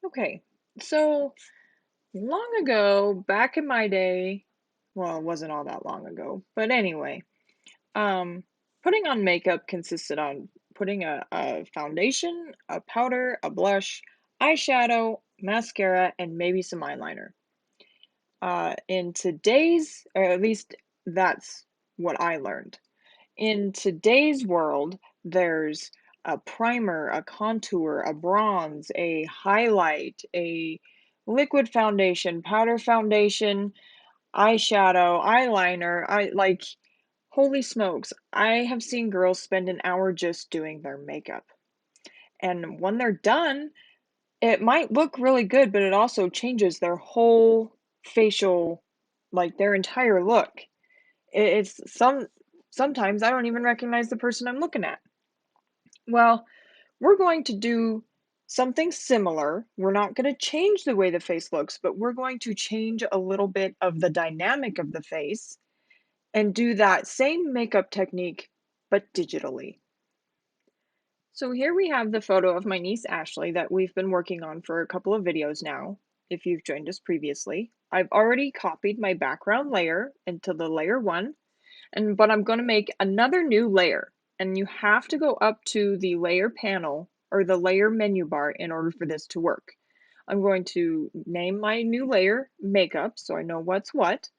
Okay, so long ago, back in my day, well, it wasn't all that long ago, but anyway, um, putting on makeup consisted on putting a foundation, a powder, a blush, eyeshadow, mascara, and maybe some eyeliner. In today's, or at least that's what I learned. In today's world, there's a primer, a contour, a bronze, a highlight, a liquid foundation, powder foundation, eyeshadow, eyeliner. I like, holy smokes, I have seen girls spend an hour just doing their makeup. And when they're done, it might look really good, but it also changes their whole facial, like their entire look. It's sometimes I don't even recognize the person I'm looking at. Well, we're going to do something similar. We're not going to change the way the face looks, but we're going to change a little bit of the dynamic of the face and do that same makeup technique, but digitally. So here we have the photo of my niece Ashley that we've been working on for a couple of videos now, if you've joined us previously. I've already copied my background layer into the layer one, but I'm going to make another new layer, and you have to go up to the layer panel or the layer menu bar in order for this to work. I'm going to name my new layer makeup so I know what's what,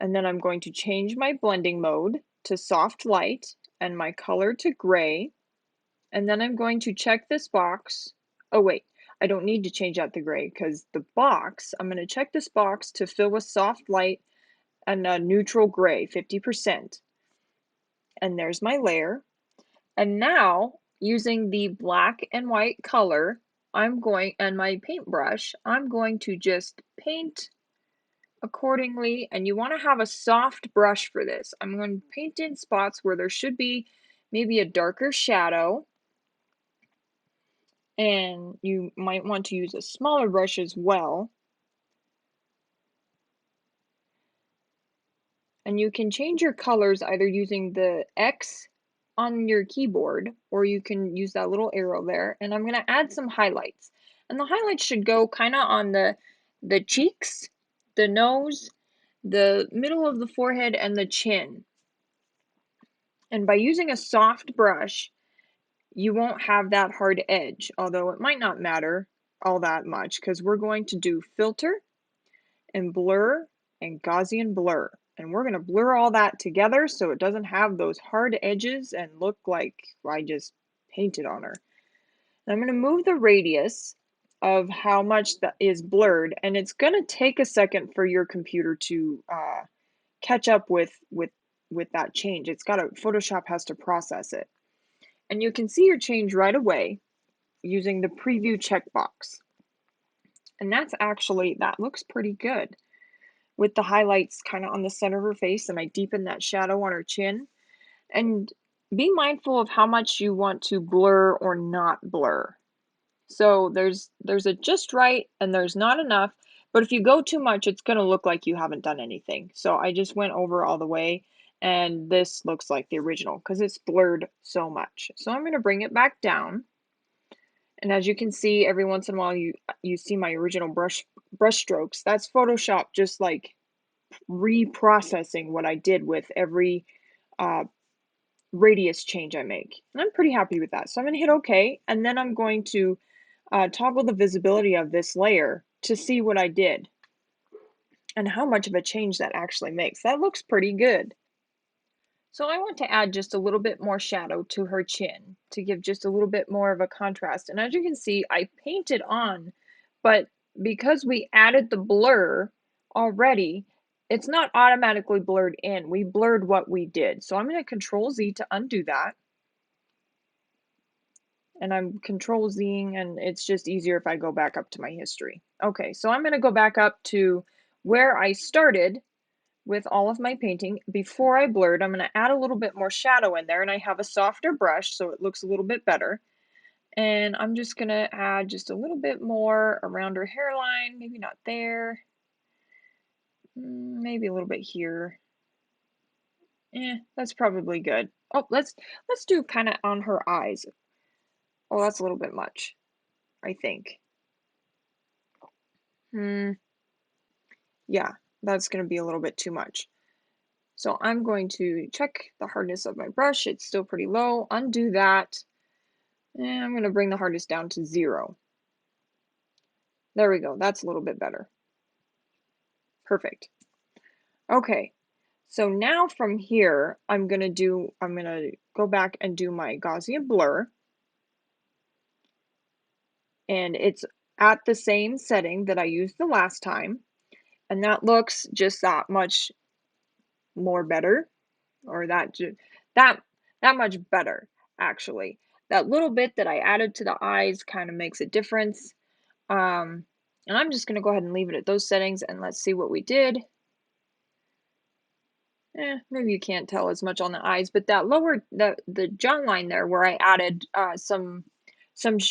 and then I'm going to change my blending mode to soft light and my color to gray, and then I'm going to check this box. Oh wait, I don't need to change out the gray because the box, I'm going to check this box to fill with soft light and a neutral gray, 50%. And there's my layer. And now, using the black and white color, and my paintbrush, I'm going to just paint accordingly. And you want to have a soft brush for this. I'm going to paint in spots where there should be maybe a darker shadow. And you might want to use a smaller brush as well. And you can change your colors either using the X on your keyboard, or you can use that little arrow there. And I'm going to add some highlights. And the highlights should go kind of on the cheeks, the nose, the middle of the forehead, and the chin. And by using a soft brush, you won't have that hard edge, although it might not matter all that much because we're going to do filter and blur and Gaussian blur. And we're going to blur all that together so it doesn't have those hard edges and look like I just painted on her. And I'm going to move the radius of how much that is blurred, and it's going to take a second for your computer to catch up with that change. Photoshop has to process it. And you can see your change right away using the preview checkbox. And that looks pretty good, with the highlights kind of on the center of her face, and I deepen that shadow on her chin. And be mindful of how much you want to blur or not blur. So there's a just right and there's not enough, but if you go too much, it's going to look like you haven't done anything. So I just went over all the way, and this looks like the original because it's blurred so much. So I'm going to bring it back down. And as you can see, every once in a while you see my original brush strokes. That's Photoshop just like reprocessing what I did with every uh, radius change I make. And I'm pretty happy with that. So I'm going to hit OK, and then I'm going to toggle the visibility of this layer to see what I did and how much of a change that actually makes. That looks pretty good. So I want to add just a little bit more shadow to her chin to give just a little bit more of a contrast. And as you can see, I painted on, but because we added the blur already, it's not automatically blurred in. We blurred what we did. So I'm going to Control Z to undo that. And I'm Control Zing, and it's just easier if I go back up to my history. Okay, so I'm going to go back up to where I started with all of my painting. Before I blurred, I'm going to add a little bit more shadow in there, and I have a softer brush so it looks a little bit better. And I'm just going to add just a little bit more around her hairline, maybe not there, maybe a little bit here. That's probably good. Oh, let's do kind of on her eyes. Oh, that's a little bit much, I think. Hmm, yeah, that's going to be a little bit too much. So I'm going to check the hardness of my brush. It's still pretty low. Undo that. And I'm going to bring the hardness down to 0. There we go. That's a little bit better. Perfect. Okay. So now from here, I'm going to go back and do my Gaussian blur. And it's at the same setting that I used the last time. And that looks just that much more better, or that that much better, actually. That little bit that I added to the eyes kind of makes a difference. And I'm just going to go ahead and leave it at those settings, and let's see what we did. Maybe you can't tell as much on the eyes, but that the jawline there where I added a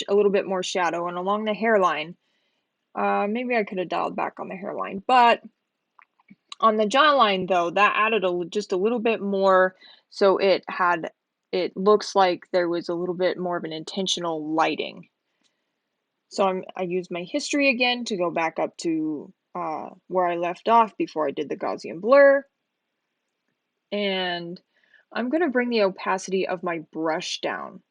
little bit more shadow, and along the hairline, maybe I could have dialed back on the hairline, but on the jawline though, that added just a little bit more, so it looks like there was a little bit more of an intentional lighting. So I used my history again to go back up to where I left off before I did the Gaussian blur. And I'm going to bring the opacity of my brush down.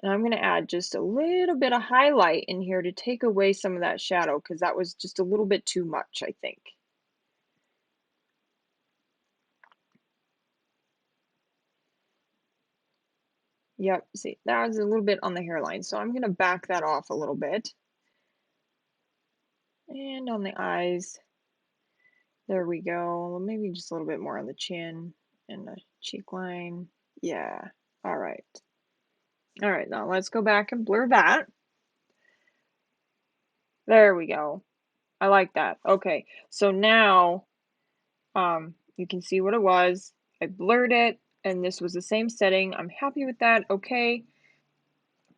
And I'm going to add just a little bit of highlight in here to take away some of that shadow, because that was just a little bit too much, I think. Yep, see, that was a little bit on the hairline, so I'm going to back that off a little bit. And on the eyes, there we go. Maybe just a little bit more on the chin and the cheek line. Yeah, all right. All right, now let's go back and blur that. There we go. I like that. Okay, so now you can see what it was. I blurred it, and this was the same setting. I'm happy with that. Okay,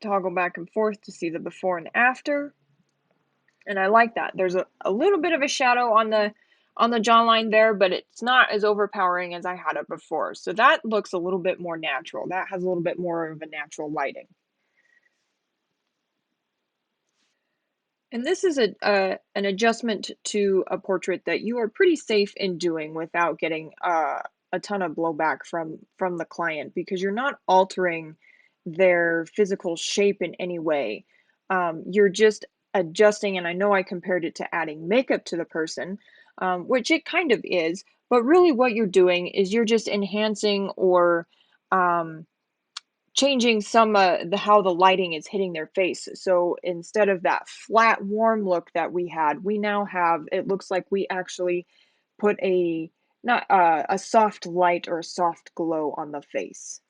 toggle back and forth to see the before and after. And I like that. There's a little bit of a shadow on the jawline there, but it's not as overpowering as I had it before. So that looks a little bit more natural. That has a little bit more of a natural lighting. And this is an adjustment to a portrait that you are pretty safe in doing without getting a ton of blowback from the client, because you're not altering their physical shape in any way. You're just adjusting, and I know I compared it to adding makeup to the person, which it kind of is, but really what you're doing is you're just enhancing or um, changing some how the lighting is hitting their face. So instead of that flat warm look that we had, we now have, it looks like we actually put a not a soft light or a soft glow on the face.